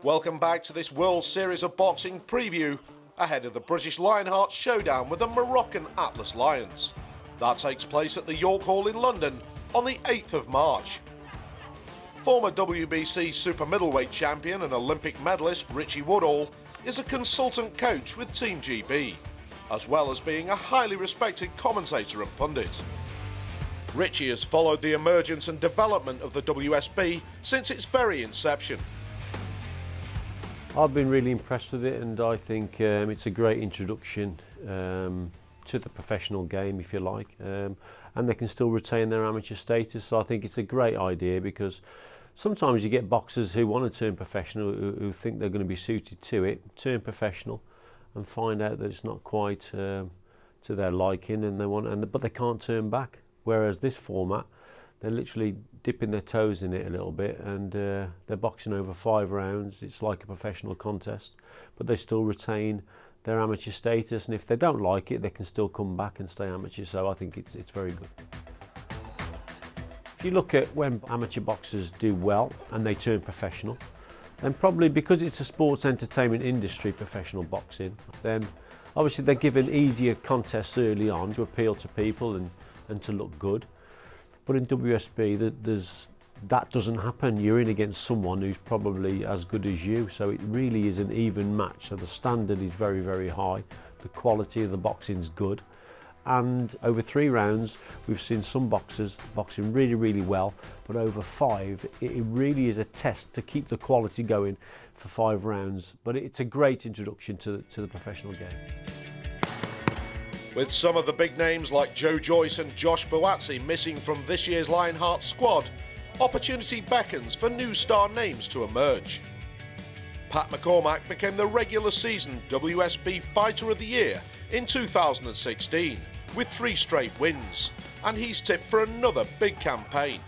Welcome back to this World Series of Boxing preview ahead of the British Lionhearts showdown with the Moroccan Atlas Lions. That takes place at the York Hall in London on the 8th of March. Former WBC super middleweight champion and Olympic medalist Richie Woodall is a consultant coach with Team GB, as well as being a highly respected commentator and pundit. Richie has followed the emergence and development of the WSB since its very inception. I've been really impressed with it, and I think it's a great introduction to the professional game, if you like, and they can still retain their amateur status. So I think it's a great idea, because sometimes you get boxers who want to turn professional, who think they're going to be suited to it, turn professional and find out that it's not quite to their liking, and but they can't turn back. Whereas this format, they're literally dipping their toes in it a little bit, and they're boxing over 5 rounds. It's like a professional contest, but they still retain their amateur status, and if they don't like it, they can still come back and stay amateur. So I think it's very good. If you look at when amateur boxers do well and they turn professional, then probably because it's a sports entertainment industry, professional boxing, then obviously they're given easier contests early on to appeal to people and to look good. But in WSB, that doesn't happen. You're in against someone who's probably as good as you, so it really is an even match. So the standard is very, very high. The quality of the boxing's good. And over 3 rounds, we've seen some boxers boxing really, really well, but over 5, it really is a test to keep the quality going for 5 rounds. But it's a great introduction to the professional game. With some of the big names like Joe Joyce and Josh Buatsi missing from this year's Lionhearts squad, opportunity beckons for new star names to emerge. Pat McCormack became the regular season WSB Fighter of the Year in 2016 with 3 straight wins, and he's tipped for another big campaign.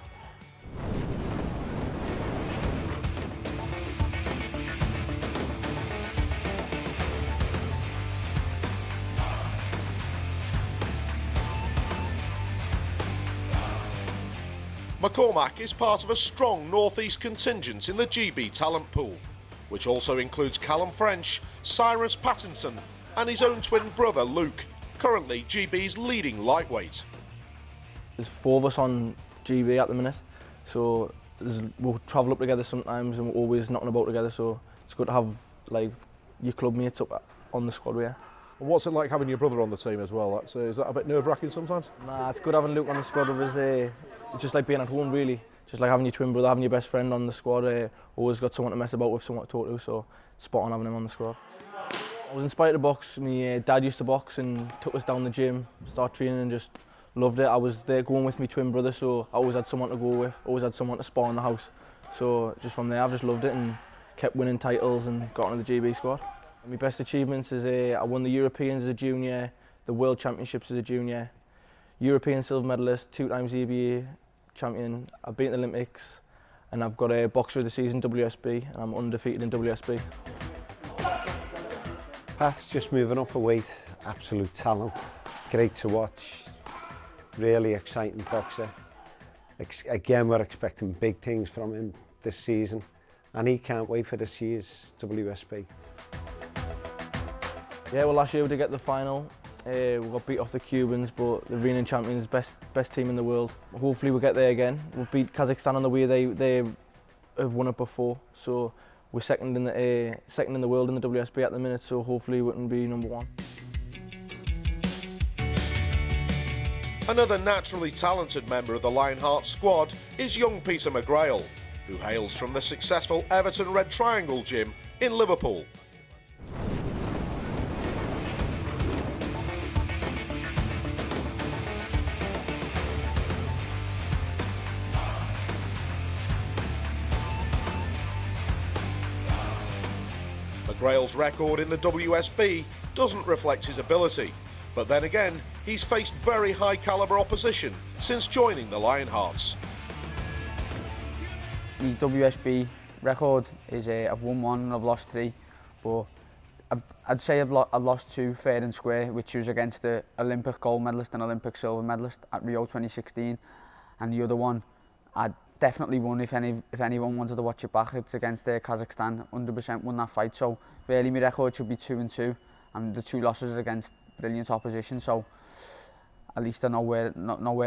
McCormack is part of a strong northeast contingent in the GB talent pool, which also includes Calem French, Cyrus Pattinson and his own twin brother Luke, currently GB's leading lightweight. There's 4 of us on GB at the minute, so we'll travel up together sometimes and we're always knocking about together, so it's good to have like your club mates up on the squad with you. And what's it like having your brother on the team as well? Is that a bit nerve-wracking sometimes? Nah, it's good having Luke on the squad with us. It's just like being at home, really. Just like having your twin brother, having your best friend on the squad. Always got someone to mess about with, someone to talk to, so it's spot on having him on the squad. I was inspired to box. My dad used to box and took us down the gym, started training and just loved it. I was there going with my twin brother, so I always had someone to go with, always had someone to spar in the house. So just from there, I've just loved it and kept winning titles and got into the GB squad. My best achievements is I won the Europeans as a junior, the World Championships as a junior, European silver medalist, 2 times EBA champion. I've been to the Olympics, and I've got a Boxer of the Season WSB, and I'm undefeated in WSB. Pat's just moving up a weight, absolute talent, great to watch, really exciting boxer. Again, we're expecting big things from him this season, and he can't wait for this year's WSB. Yeah, well, last year we did get the final. We got beat off the Cubans, but the reigning champions, best team in the world. Hopefully we'll get there again. We've beat Kazakhstan on the way. They have won it before, so we're second in the world in the WSB at the minute. So hopefully we can be number 1. Another naturally talented member of the Lionhearts squad is young Peter McGrail, who hails from the successful Everton Red Triangle gym in Liverpool. McGrail's record in the WSB doesn't reflect his ability, but then again, he's faced very high calibre opposition since joining the Lionhearts. The WSB record is I've won 1 and I've lost 3, but I'd say I lost 2 fair and square, which was against the Olympic gold medalist and Olympic silver medalist at Rio 2016, and the other one I definitely won. If anyone wanted to watch it back, it's against Kazakhstan. 100% won that fight. So really, my record should be 2-2, and the 2 losses are against brilliant opposition. So at least I know where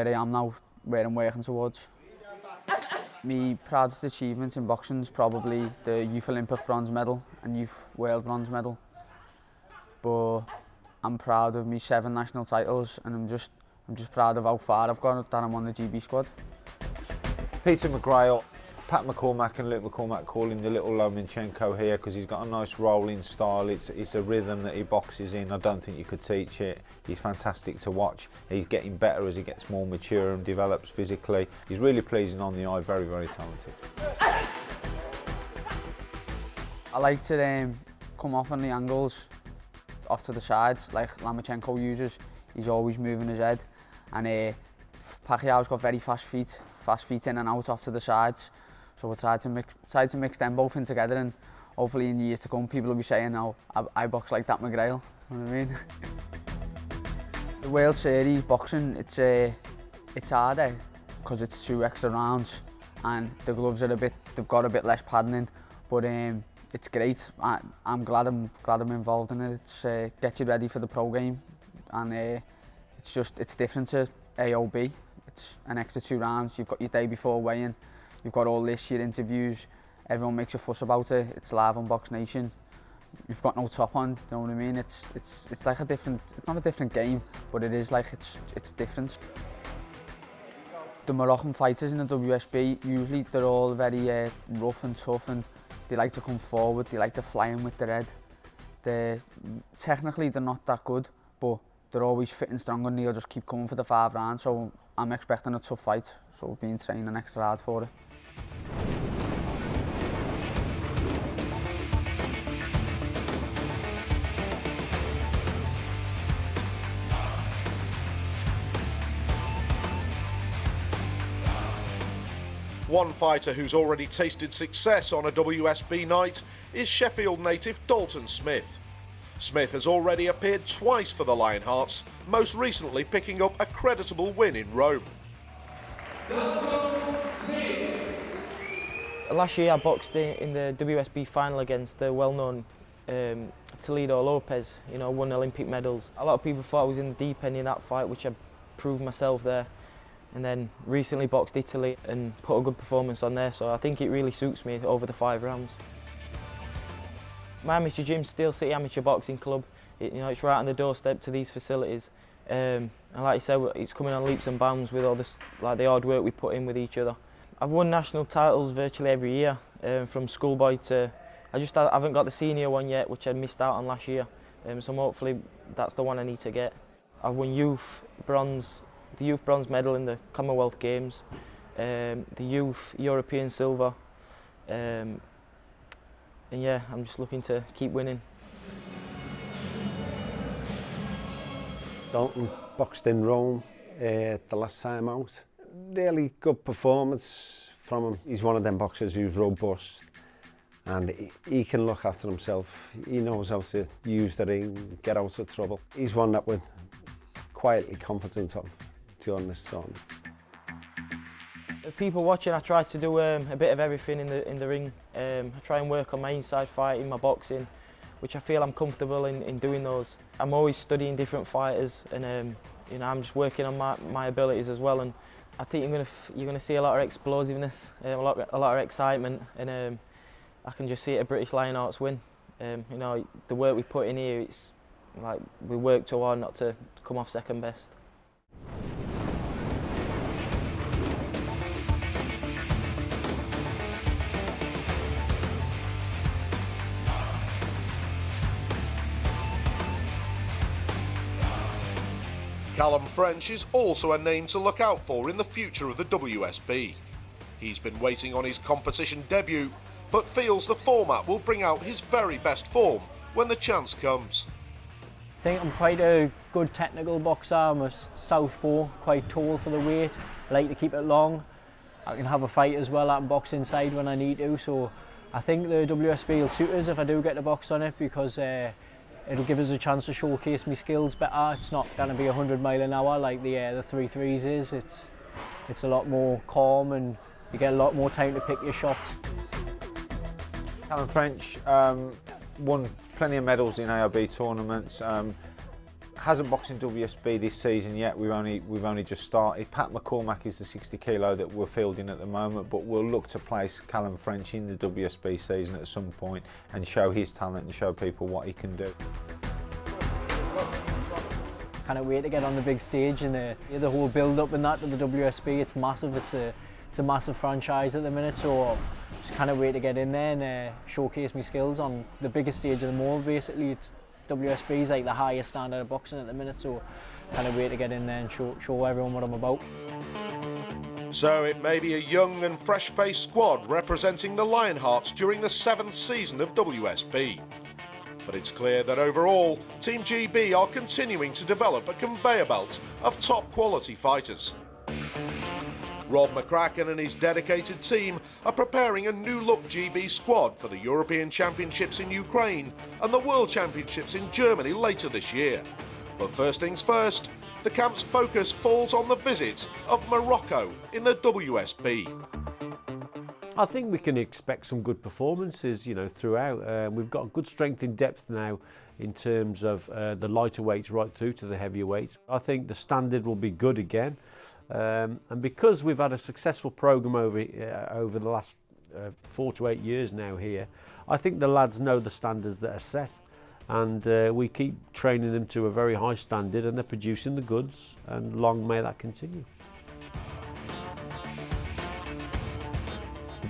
I am now, where I'm working towards. My proudest achievements in boxing is probably the Youth Olympic bronze medal and Youth World bronze medal. But I'm proud of my 7 national titles, and I'm just proud of how far I've gone, that I'm on the GB squad. Peter McGrail, Pat McCormack and Luke McCormack calling the little Lomachenko here because he's got a nice rolling style. It's a rhythm that he boxes in. I don't think you could teach it. He's fantastic to watch. He's getting better as he gets more mature and develops physically. He's really pleasing on the eye, very, very talented. I like to come off on the angles, off to the sides, like Lomachenko uses. He's always moving his head, and Pacquiao's got very fast feet in and out off to the sides. So we'll try to mix them both in together, and hopefully in years to come people will be saying, "Oh, I box like that McGrail." You know what I mean? The World Series boxing, it's harder because it's 2 extra rounds, and the gloves are they've got a bit less padding in, but it's great. I'm glad I'm involved in it. It's gets you ready for the pro game, and it's different to AOB. It's an extra 2 rounds. You've got your day before weigh-in. You've got all this, your interviews. Everyone makes a fuss about it. It's live on BoxNation. You've got no top on. You know what I mean? It's like a different. It's not a different game, but it is like it's different. The Moroccan fighters in the WSB, usually they're all very rough and tough, and they like to come forward. They like to fly in with their head. Technically they're not that good, but they're always fit and strong, and they'll just keep coming for the 5 rounds. So I'm expecting a tough fight, so we've been training extra hard for it. One fighter who's already tasted success on a WSB night is Sheffield native Dalton Smith. Smith has already appeared twice for the Lionhearts, most recently picking up a creditable win in Rome. Last year I boxed in the WSB final against the well-known Toledo Lopez, won Olympic medals. A lot of people thought I was in the deep end in that fight, which I proved myself there. And then recently boxed Italy and put a good performance on there, so I think it really suits me over the 5 rounds. My amateur gym, Steel City Amateur Boxing Club, it's right on the doorstep to these facilities. And like you said, it's coming on leaps and bounds with all this, like the hard work we put in with each other. I've won national titles virtually every year, from schoolboy to, I haven't got the senior one yet, which I missed out on last year. So hopefully that's the one I need to get. I've won the youth bronze medal in the Commonwealth Games, the youth European silver, and yeah, I'm just looking to keep winning. Dalton boxed in Rome the last time out. Really good performance from him. He's one of them boxers who's robust, and he can look after himself. He knows how to use the ring, get out of trouble. He's one that we're quietly confident of, to be honest. People watching, I try to do a bit of everything in the ring. I try and work on my inside fighting, my boxing, which I feel I'm comfortable in doing those. I'm always studying different fighters, and I'm just working on my abilities as well. And I think you're gonna see a lot of explosiveness, a lot of excitement, and I can just see a British Lionhearts win. The work we put in here, it's like we work too hard not to come off second best. Calem French is also a name to look out for in the future of the WSB. He's been waiting on his competition debut, but feels the format will bring out his very best form when the chance comes. I think I'm quite a good technical boxer. I'm a southpaw, quite tall for the weight. I like to keep it long. I can have a fight as well. I can box inside when I need to. So I think the WSB will suit us if I do get to box on it, because It'll give us a chance to showcase my skills better. It's not going to be 100 mile an hour like the 3-3s is. It's a lot more calm and you get a lot more time to pick your shots. Calem French won plenty of medals in AOB tournaments. Hasn't boxed in WSB this season yet. We've only just started. Pat McCormack is the 60 kilo that we're fielding at the moment, but we'll look to place Calem French in the WSB season at some point and show his talent and show people what he can do. Can't wait to get on the big stage and the whole build-up and that to the WSB. It's massive. It's a massive franchise at the minute, so just can't wait to get in there and showcase my skills on the biggest stage of them all. Basically, it's WSB is like the highest standard of boxing at the minute, so can't wait to get in there and show everyone what I'm about. So it may be a young and fresh-faced squad representing the Lionhearts during the 7th season of WSB. But it's clear that overall, Team GB are continuing to develop a conveyor belt of top-quality fighters. Rob McCracken and his dedicated team are preparing a new-look GB squad for the European Championships in Ukraine and the World Championships in Germany later this year. But first things first, the camp's focus falls on the visit of Morocco in the WSB. I think we can expect some good performances, throughout. We've got good strength in depth now in terms of the lighter weights right through to the heavier weights. I think the standard will be good again. And because we've had a successful programme over the last 4 to 8 years now here, I think the lads know the standards that are set, and we keep training them to a very high standard, and they're producing the goods, and long may that continue.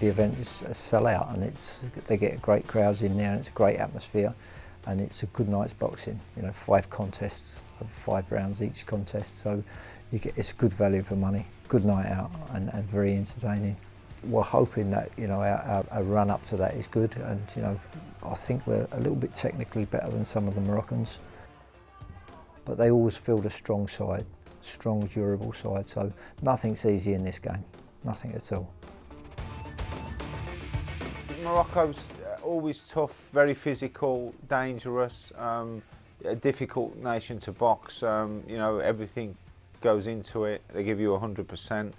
The event is a sellout, and they get great crowds in there, and it's a great atmosphere, and it's a good night's boxing. 5 contests of 5 rounds each contest, so it's good value for money, good night out, and very entertaining. We're hoping that our run up to that is good, and I think we're a little bit technically better than some of the Moroccans, but they always field a strong side, strong, durable side. So nothing's easy in this game, nothing at all. Morocco's always tough, very physical, dangerous, a difficult nation to box. Everything goes into it. They give you 100%.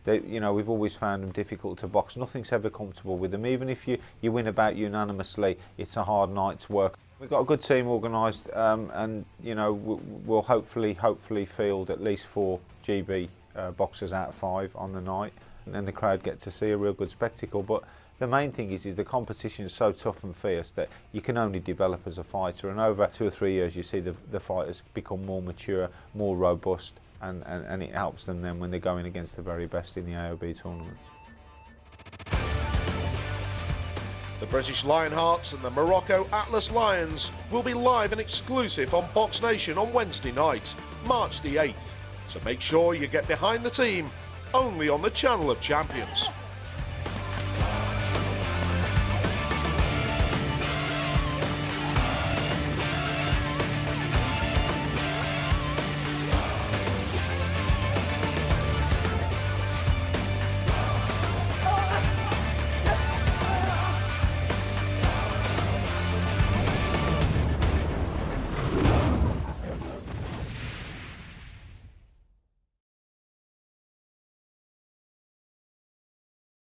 We've always found them difficult to box. Nothing's ever comfortable with them. Even if you win about unanimously, it's a hard night to work. We've got a good team organised, and we'll hopefully field at least 4 GB boxers out of 5 on the night, and then the crowd get to see a real good spectacle. But the main thing is the competition is so tough and fierce that you can only develop as a fighter, and over 2 or 3 years you see the fighters become more mature, more robust, and it helps them then when they're going against the very best in the AOB tournaments. The British Lionhearts and the Morocco Atlas Lions will be live and exclusive on BoxNation on Wednesday night, March the 8th. So make sure you get behind the team only on the Channel of Champions.